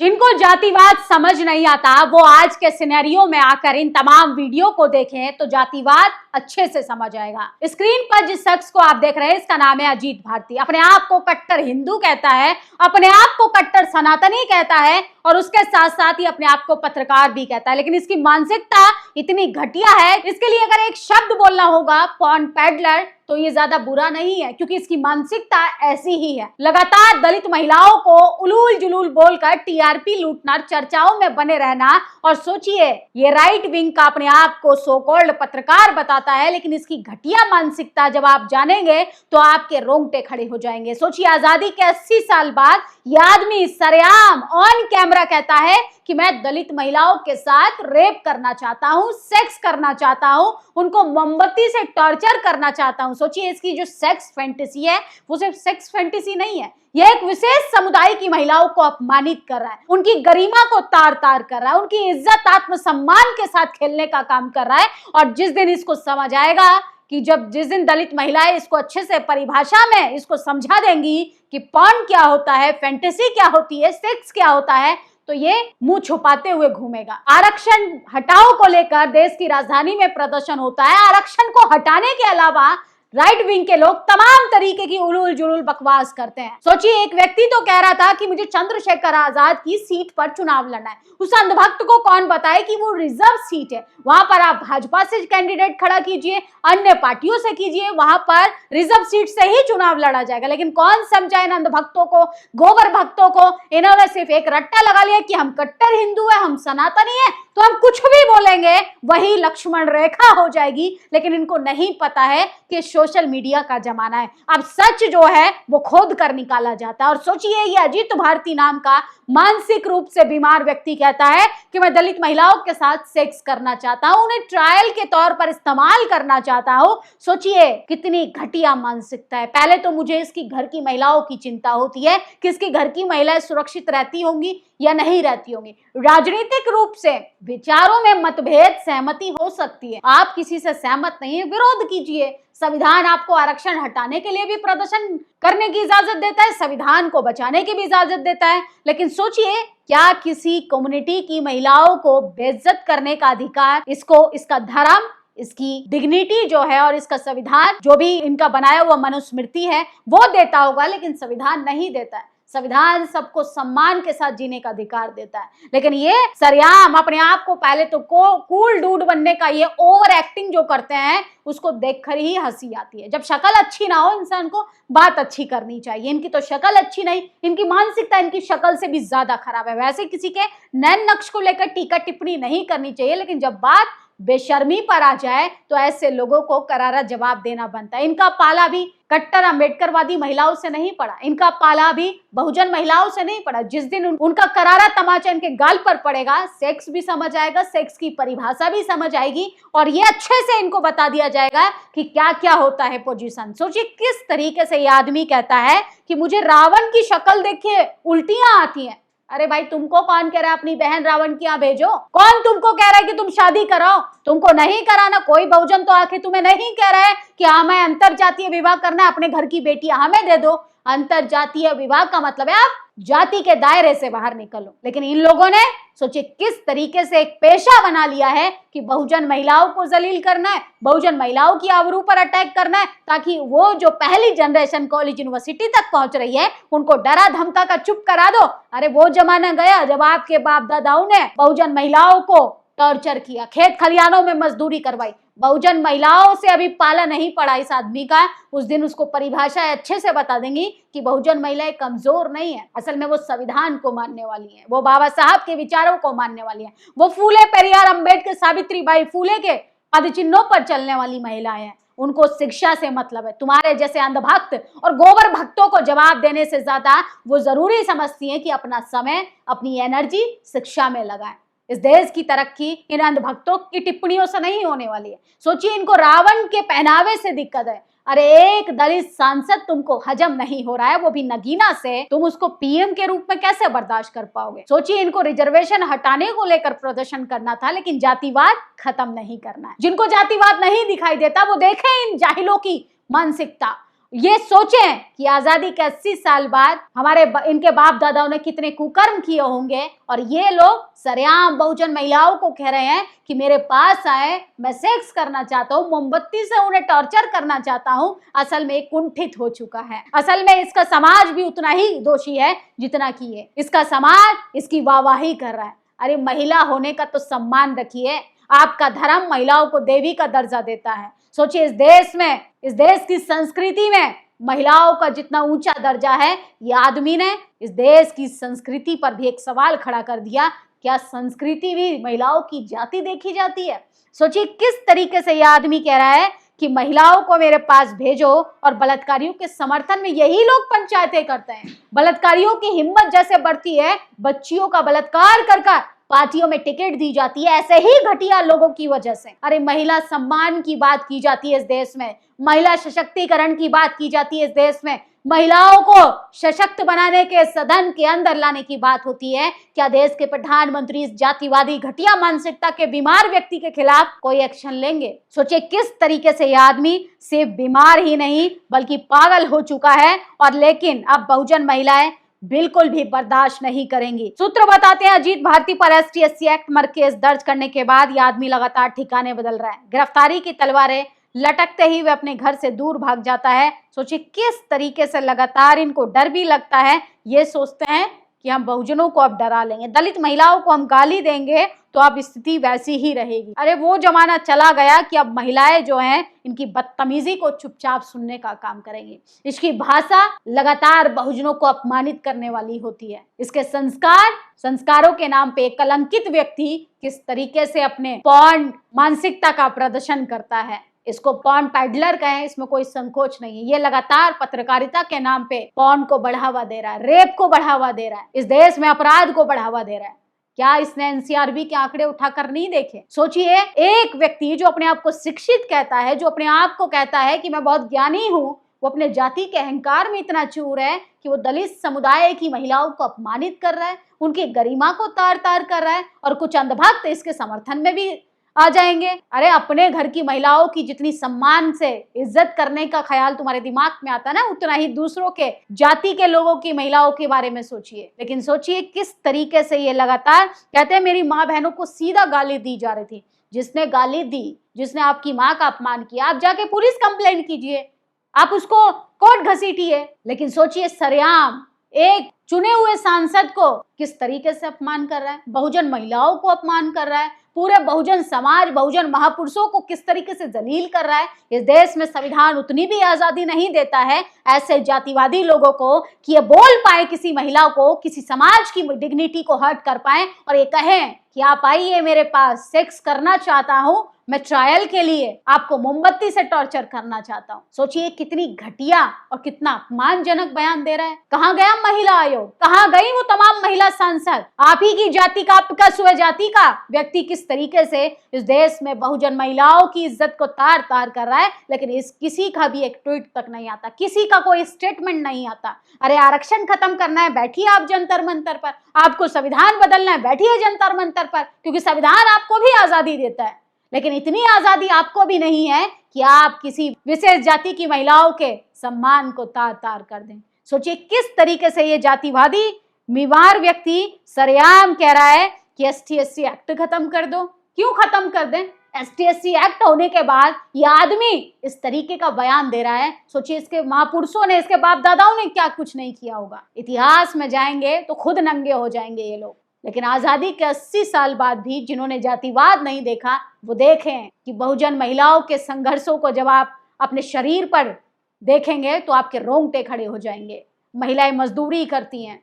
जिनको जातिवाद समझ नहीं आता वो आज के सिनेरियो में आकर इन तमाम वीडियो को देखें तो जातिवाद अच्छे से समझ आएगा। स्क्रीन पर जिस शख्स को आप देख रहे हैं इसका नाम है अजीत भारती। अपने आप को कट्टर हिंदू कहता है, अपने आप को कट्टर सनातनी कहता है और उसके साथ साथ ही अपने आप को पत्रकार भी कहता है। लेकिन इसकी मानसिकता इतनी घटिया है, इसके लिए अगर एक शब्द बोलना होगा पॉर्न पैडलर तो ये ज्यादा बुरा नहीं है, क्योंकि इसकी मानसिकता ऐसी ही है। लगातार दलित महिलाओं को उलूल जुलूल बोलकर टीआरपी लूटना, चर्चाओं में बने रहना, और सोचिए ये राइट विंग का अपने आप को सो कॉल्ड पत्रकार बताता है, लेकिन इसकी घटिया मानसिकता जब आप जानेंगे तो आपके रोंगटे खड़े हो जाएंगे। सोचिए आजादी के 80 साल बाद ये आदमी सरेआम ऑन कैमरा कहता है कि मैं दलित महिलाओं के साथ रेप करना चाहता हूं, सेक्स करना चाहता हूं, उनको मोमबत्ती से टॉर्चर करना चाहता हूं। सोचिए इसकी जो सेक्स फैंटेसी है वो सिर्फ सेक्स फैंटेसी नहीं है, यह एक विशेष समुदाय की महिलाओं को अपमानित कर रहा है, उनकी गरिमा को तार तार कर रहा है, उनकी इज्जत आत्मसम्मान के साथ खेलने का काम कर रहा है। और जिस दिन इसको समझ आएगा कि जिस दिन दलित महिलाएं इसको अच्छे से परिभाषा में इसको समझा देंगी कि पॉर्न क्या होता है, फैंटेसी क्या होती है, सेक्स क्या होता है, तो ये मुंह छुपाते हुए घूमेगा। आरक्षण हटाओ को लेकर देश की राजधानी में प्रदर्शन होता है। आरक्षण को हटाने के अलावा राइट विंग के लोग तमाम तरीके की उलूल जुलूल बकवास करते हैं। सोचिए एक व्यक्ति तो कह रहा था कि मुझे चंद्रशेखर आजाद की सीट पर चुनाव लड़ना है। उस अंधभक्त को कौन बताए कि वो रिजर्व सीट है, वहां पर आप भाजपा से कैंडिडेट खड़ा कीजिए, अन्य पार्टियों से कीजिए, वहां पर रिजर्व सीट से ही चुनाव लड़ा जाएगा। लेकिन कौन समझा इन अंधभक्तों को, गोबर भक्तों को? इन्होंने सिर्फ एक रट्टा लगा लिया कि हम कट्टर हिंदू है, हम सनातनी है, तो हम कुछ भी बोलेंगे वही लक्ष्मण रेखा हो जाएगी। लेकिन इनको नहीं पता है कि सोशल मीडिया का जमाना है, अब सच जो है वो खोद कर निकाला जाता है। और सोचिए ये अजीत भारती नाम का मानसिक रूप से बीमार व्यक्ति कहता है कि मैं दलित महिलाओं के साथ सेक्स करना चाहता हूं, उन्हें ट्रायल के तौर पर इस्तेमाल करना चाहता हूं। सोचिए कितनी घटिया मानसिकता है। पहले तो मुझे इसकी घर की महिलाओं की चिंता होती है कि इसकी घर की महिलाएं सुरक्षित रहती होंगी या नहीं रहती होंगी। राजनीतिक रूप से विचारों में मतभेद, सहमति हो सकती है, आप किसी से सहमत नहीं है, विरोध कीजिए। संविधान आपको आरक्षण हटाने के लिए भी प्रदर्शन करने की इजाजत देता है, संविधान को बचाने की भी इजाजत देता है। लेकिन सोचिए क्या किसी कम्युनिटी की महिलाओं को बेइज्जत करने का अधिकार इसको, इसका धर्म, इसकी डिग्निटी जो है और इसका संविधान जो भी इनका बनाया हुआ मनुस्मृति है वो देता होगा, लेकिन संविधान नहीं देता है। संविधान सबको सम्मान के साथ जीने का अधिकार देता है। लेकिन ये सरेआम अपने आप को पहले तो कूल डूड बनने का ये ओवर एक्टिंग जो करते हैं उसको देखकर ही हंसी आती है। जब शक्ल अच्छी ना हो इंसान को बात अच्छी करनी चाहिए। इनकी तो शक्ल अच्छी नहीं, इनकी मानसिकता इनकी शक्ल से भी ज्यादा खराब है। वैसे किसी के नैन नक्श को लेकर टीका टिप्पणी नहीं करनी चाहिए, लेकिन जब बात बेशर्मी पर आ जाए तो ऐसे लोगों को करारा जवाब देना बनता है। इनका पाला भी कट्टर अंबेडकरवादी महिलाओं से नहीं पड़ा, इनका पाला भी बहुजन महिलाओं से नहीं पड़ा। जिस दिन उनका करारा तमाचा इनके गाल पर पड़ेगा, सेक्स भी समझ आएगा, सेक्स की परिभाषा भी समझ आएगी और ये अच्छे से इनको बता दिया जाएगा कि क्या क्या होता है पोजीशन। सोचिए किस तरीके से ये आदमी कहता है कि मुझे रावण की शक्ल देखिए उल्टियां आती हैं। अरे भाई तुमको कौन कह रहा है अपनी बहन रावण की यहाँ भेजो? कौन तुमको कह रहा है कि तुम शादी कराओ? तुमको नहीं कराना। कोई बहुजन तो आके तुम्हें नहीं कह रहा है कि हाँ मैं अंतरजातीय विवाह करना है, अपने घर की बेटी हमें दे दो। अंतरजातीय विवाह का मतलब है आप जाति के दायरे से बाहर निकलो। लेकिन इन लोगों ने सोचिए किस तरीके से एक पेशा बना लिया है कि बहुजन महिलाओं को जलील करना है, बहुजन महिलाओं की आबरू पर अटैक करना है, ताकि वो जो पहली जनरेशन कॉलेज यूनिवर्सिटी तक पहुंच रही है उनको डरा धमका कर चुप करा दो। अरे वो जमाना गया जब आपके बाप दादाओं ने बहुजन महिलाओं को टॉर्चर किया, खेत खलिहानों में मजदूरी करवाई। बहुजन महिलाओं से अभी पाला नहीं पड़ा इस आदमी का। उस दिन उसको परिभाषा अच्छे से बता देंगी कि बहुजन महिलाएं कमजोर नहीं है, असल में वो संविधान को मानने वाली हैं, वो बाबा साहब के विचारों को मानने वाली हैं, वो फूले पेरियार अंबेडकर सावित्रीबाई फूले के पदचिन्हों पर चलने वाली महिलाएं हैं। उनको शिक्षा से मतलब है। तुम्हारे जैसे अंधभक्त और गोबर भक्तों को जवाब देने से ज्यादा वो जरूरी समझती हैं कि अपना समय, अपनी एनर्जी शिक्षा में लगाएं। इस देश की तरक्की इन अंधभक्तों की टिप्पणियों से नहीं होने वाली है। सोचिए इनको रावण के पहनावे से दिक्कत है। अरे एक दलित सांसद तुमको हजम नहीं हो रहा है, वो भी नगीना से, तुम उसको पीएम के रूप में कैसे बर्दाश्त कर पाओगे? सोचिए इनको रिजर्वेशन हटाने को लेकर प्रदर्शन करना था, लेकिन जातिवाद खत्म नहीं करना है। जिनको जातिवाद नहीं दिखाई देता वो देखें इन जाहिलों की मानसिकता। ये सोचें कि आजादी के 80 साल बाद इनके बाप दादाओं ने कितने कुकर्म किए होंगे, और ये लोग सरेआम बहुजन महिलाओं को कह रहे हैं कि मेरे पास आए, मैं सेक्स करना चाहता हूँ, मोमबत्ती से उन्हें टॉर्चर करना चाहता हूँ। असल में कुंठित हो चुका है। असल में इसका समाज भी उतना ही दोषी है जितना कि ये। इसका समाज इसकी वाहवाही कर रहा है। अरे महिला होने का तो सम्मान रखिए। आपका धर्म महिलाओं को देवी का दर्जा देता है। सोचिए, इस देश में, इस देश की संस्कृति में महिलाओं का जितना ऊंचा दर्जा है, ये आदमी ने इस देश की संस्कृति पर भी एक सवाल खड़ा कर दिया। क्या संस्कृति भी महिलाओं की जाति देखी जाती है? सोचिए किस तरीके से यह आदमी कह रहा है कि महिलाओं को मेरे पास भेजो, और बलात्कारियों के समर्थन में यही लोग पंचायतें करते हैं। बलात्कारियों की हिम्मत जैसे बढ़ती है, बच्चियों का बलात्कार कर पार्टियों में टिकट दी जाती है, ऐसे ही घटिया लोगों की वजह से। अरे महिला सम्मान की बात की जाती है इस देश में, महिला सशक्तिकरण की बात की जाती है इस देश में, महिलाओं को सशक्त बनाने के सदन के अंदर लाने की बात होती है। क्या देश के प्रधानमंत्री इस जातिवादी घटिया मानसिकता के बीमार व्यक्ति के खिलाफ कोई एक्शन लेंगे? सोचिए किस तरीके से यह आदमी सिर्फ बीमार ही नहीं बल्कि पागल हो चुका है, और लेकिन अब बहुजन महिलाएं बिल्कुल भी बर्दाश्त नहीं करेंगी। सूत्र बताते हैं, अजीत भारती पर ST/SC एक्ट मर्डर केस दर्ज करने के बाद यह आदमी लगातार ठिकाने बदल रहा है। गिरफ्तारी की तलवारें लटकते ही वे अपने घर से दूर भाग जाता है। सोचिए किस तरीके से लगातार इनको डर भी लगता है। ये सोचते हैं कि हम बहुजनों को अब डरा लेंगे, दलित महिलाओं को हम गाली देंगे तो अब स्थिति वैसी ही रहेगी। अरे वो जमाना चला गया कि अब महिलाएं जो हैं इनकी बदतमीजी को चुपचाप सुनने का काम करेंगी। इसकी भाषा लगातार बहुजनों को अपमानित करने वाली होती है। इसके संस्कारों के नाम पे एक कलंकित व्यक्ति किस तरीके से अपने पॉर्न मानसिकता का प्रदर्शन करता है। इसको पॉर्न पैडलर कहें, इसमें कोई संकोच नहीं है। ये लगातार पत्रकारिता के नाम पे पॉर्न को बढ़ावा दे रहा है, रेप को बढ़ावा दे रहा है, इस देश में अपराध को बढ़ावा दे रहा है। क्या इसने NCRB के आंकड़े उठाकर नहीं देखे? सोचिए, एक व्यक्ति जो अपने आप को शिक्षित कहता है, जो अपने आप को कहता है कि मैं बहुत ज्ञानी हूँ, वो अपने जाति के अहंकार में इतना चूर है कि वो दलित समुदाय की महिलाओं को अपमानित कर रहा है, उनकी गरिमा को तार तार कर रहा है, और कुछ अंधभक्त इसके समर्थन में भी आ जाएंगे। अरे अपने घर की महिलाओं की जितनी सम्मान से इज्जत करने का ख्याल तुम्हारे दिमाग में आता ना, उतना ही दूसरों के जाति के लोगों की महिलाओं के बारे में सोचिए। लेकिन सोचिए किस तरीके से ये लगातार कहते हैं मेरी माँ बहनों को सीधा गाली दी जा रही थी। जिसने गाली दी, जिसने आपकी माँ का अपमान किया, आप जाके पुलिस कंप्लेंट कीजिए, आप उसको कोर्ट घसीटिए। लेकिन सोचिए सरेआम एक चुने हुए सांसद को किस तरीके से अपमान कर रहा है, बहुजन महिलाओं को अपमान कर रहा है, पूरे बहुजन समाज, बहुजन महापुरुषों को किस तरीके से जलील कर रहा है। इस देश में संविधान उतनी भी आजादी नहीं देता है ऐसे जातिवादी लोगों को कि ये बोल पाए किसी महिला को, किसी समाज की डिग्निटी को हर्ट कर पाए और ये कहें कि आप आइए मेरे पास, सेक्स करना चाहता हूं मैं ट्रायल के लिए, आपको मोमबत्ती से टॉर्चर करना चाहता हूं। सोचिए कितनी घटिया और कितना अपमानजनक बयान दे रहा है। कहां गया महिला आयोग, कहां गई वो तमाम महिला सांसद? आप ही की जाति का, आपका स्व जाति का व्यक्ति किस तरीके से इस देश में बहुजन महिलाओं की इज्जत को तार तार कर रहा है, लेकिन इस किसी का भी एक ट्वीट तक नहीं आता, किसी का कोई स्टेटमेंट नहीं आता। अरे आरक्षण खत्म करना है, बैठिए आप जंतर मंतर पर। आपको संविधान बदलना है, बैठिए जंतर मंतर पर, क्योंकि संविधान आपको भी आजादी देता है। लेकिन इतनी आजादी आपको भी नहीं है कि आप किसी विशेष जाति की महिलाओं के सम्मान को तार तार कर दें। सोचिए किस तरीके से ये जातिवादी बीमार व्यक्ति सरेआम कह रहा है कि ST/SC एक्ट खत्म कर दो। क्यों खत्म कर दें? ST/SC एक्ट होने के बाद ये आदमी इस तरीके का बयान दे रहा है। सोचिए इसके महापुरुषों ने, इसके बाप दादाओं ने क्या कुछ नहीं किया होगा। इतिहास में जाएंगे तो खुद नंगे हो जाएंगे ये लोग। लेकिन आजादी के 80 साल बाद भी जिन्होंने जातिवाद नहीं देखा वो देखें कि बहुजन महिलाओं के संघर्षों को जब आप अपने शरीर पर देखेंगे तो आपके रोंगटे खड़े हो जाएंगे। महिलाएं मजदूरी करती हैं,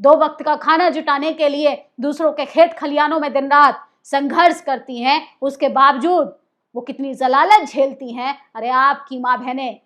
2 वक्त का खाना जुटाने के लिए दूसरों के खेत खलियानों में दिन रात संघर्ष करती हैं, उसके बावजूद वो कितनी जलालत झेलती हैं। अरे आपकी माँ बहनें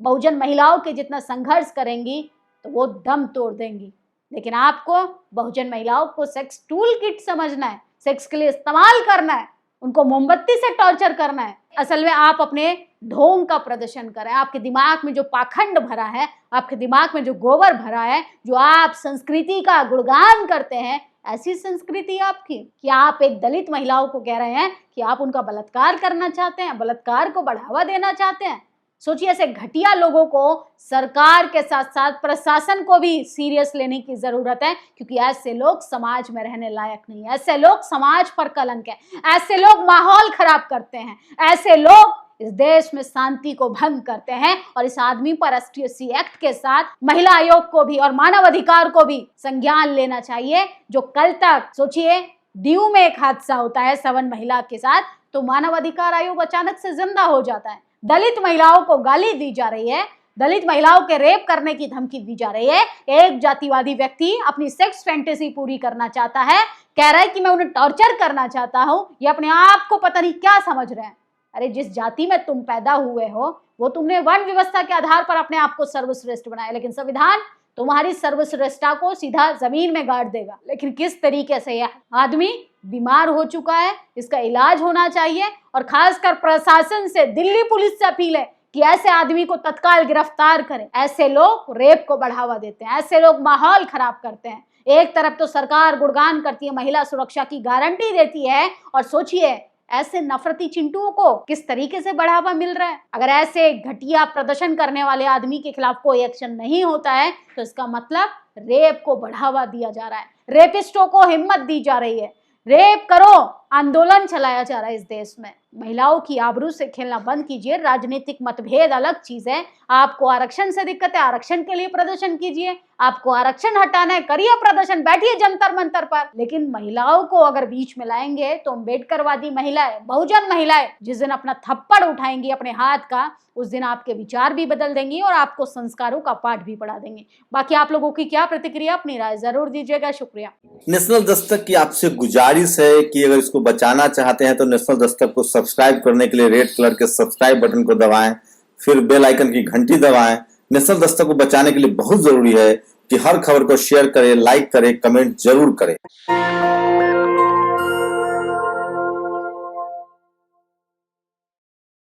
बहुजन महिलाओं के जितना संघर्ष करेंगी तो वो दम तोड़ देंगी। लेकिन आपको बहुजन महिलाओं को सेक्स टूल किट समझना है, सेक्स के लिए इस्तेमाल करना है, उनको मोमबत्ती से टॉर्चर करना है। असल में आप अपने ढोंग का प्रदर्शन करें। आपके दिमाग में जो पाखंड भरा है, आपके दिमाग में जो गोबर भरा है, जो आप संस्कृति का गुणगान करते हैं, ऐसी संस्कृति आपकी कि आप एक दलित महिलाओं को कह रहे हैं कि आप उनका बलात्कार करना चाहते हैं, बलात्कार को बढ़ावा देना चाहते हैं। सोचिए, ऐसे घटिया लोगों को सरकार के साथ साथ प्रशासन को भी सीरियस लेने की जरूरत है, क्योंकि ऐसे लोग समाज में रहने लायक नहीं है। ऐसे लोग समाज पर कलंक है, ऐसे लोग माहौल खराब करते हैं, ऐसे लोग इस देश में शांति को भंग करते हैं। और इस आदमी पर STSC एक्ट के साथ महिला आयोग को भी और मानव अधिकार को भी संज्ञान लेना चाहिए। जो कल तक, सोचिए, दीव में एक हादसा होता है 7 महिला के साथ, तो मानव अधिकार आयोग अचानक से जिंदा हो जाता है। दलित महिलाओं को गाली दी जा रही है, दलित महिलाओं के रेप करने की धमकी दी जा रही है। एक जातिवादी व्यक्ति अपनी सेक्स फैंटेसी पूरी करना चाहता है, कह रहा है कि मैं उन्हें टॉर्चर करना चाहता हूं। ये अपने आप को पता नहीं क्या समझ रहे हैं। अरे, जिस जाति में तुम पैदा हुए हो वो तुमने वर्ण व्यवस्था के आधार पर अपने आप को सर्वश्रेष्ठ बनाया, लेकिन संविधान तुम्हारी सर्वश्रेष्ठता को सीधा जमीन में गाड़ देगा। लेकिन किस तरीके से यह आदमी बीमार हो चुका है, इसका इलाज होना चाहिए। और खासकर प्रशासन से, दिल्ली पुलिस से अपील है कि ऐसे आदमी को तत्काल गिरफ्तार करें। ऐसे लोग रेप को बढ़ावा देते हैं, ऐसे लोग माहौल खराब करते हैं। एक तरफ तो सरकार गुणगान करती है, महिला सुरक्षा की गारंटी देती है, और सोचिए ऐसे नफरती चिंटुओं को किस तरीके से बढ़ावा मिल रहा है। अगर ऐसे घटिया प्रदर्शन करने वाले आदमी के खिलाफ कोई एक्शन नहीं होता है तो इसका मतलब रेप को बढ़ावा दिया जा रहा है, रेपिस्टों को हिम्मत दी जा रही है, रेप करो आंदोलन चलाया जा रहा है इस देश में। महिलाओं की आबरू से खेलना बंद कीजिए। राजनीतिक मतभेद अलग चीज है। आपको आरक्षण से दिक्कत है, आरक्षण के लिए प्रदर्शन कीजिए। आपको आरक्षण हटाना है, करिए प्रदर्शन, बैठिए जंतर मंतर पर। लेकिन महिलाओं को अगर बीच में लाएंगे तो अम्बेडकरवादी महिलाएं, बहुजन महिलाएं जिस दिन अपना थप्पड़ उठाएंगी अपने हाथ का, उस दिन आपके विचार भी बदल देंगी और आपको संस्कारों का पाठ भी पढ़ा देंगे। बाकी आप लोगों की क्या प्रतिक्रिया, अपनी राय जरूर दीजिएगा। शुक्रिया। नेशनल दस्तक की आपसे गुजारिश है कि अगर इसको बचाना चाहते हैं तो नेशनल दस्तक को सब्सक्राइब करने के लिए रेड कलर के सब्सक्राइब बटन को दबाएं, फिर बेल आइकन की घंटी दबाएं। नेशनल दस्तक को बचाने के लिए बहुत जरूरी है कि हर खबर को शेयर करें, लाइक करें, कमेंट जरूर करें।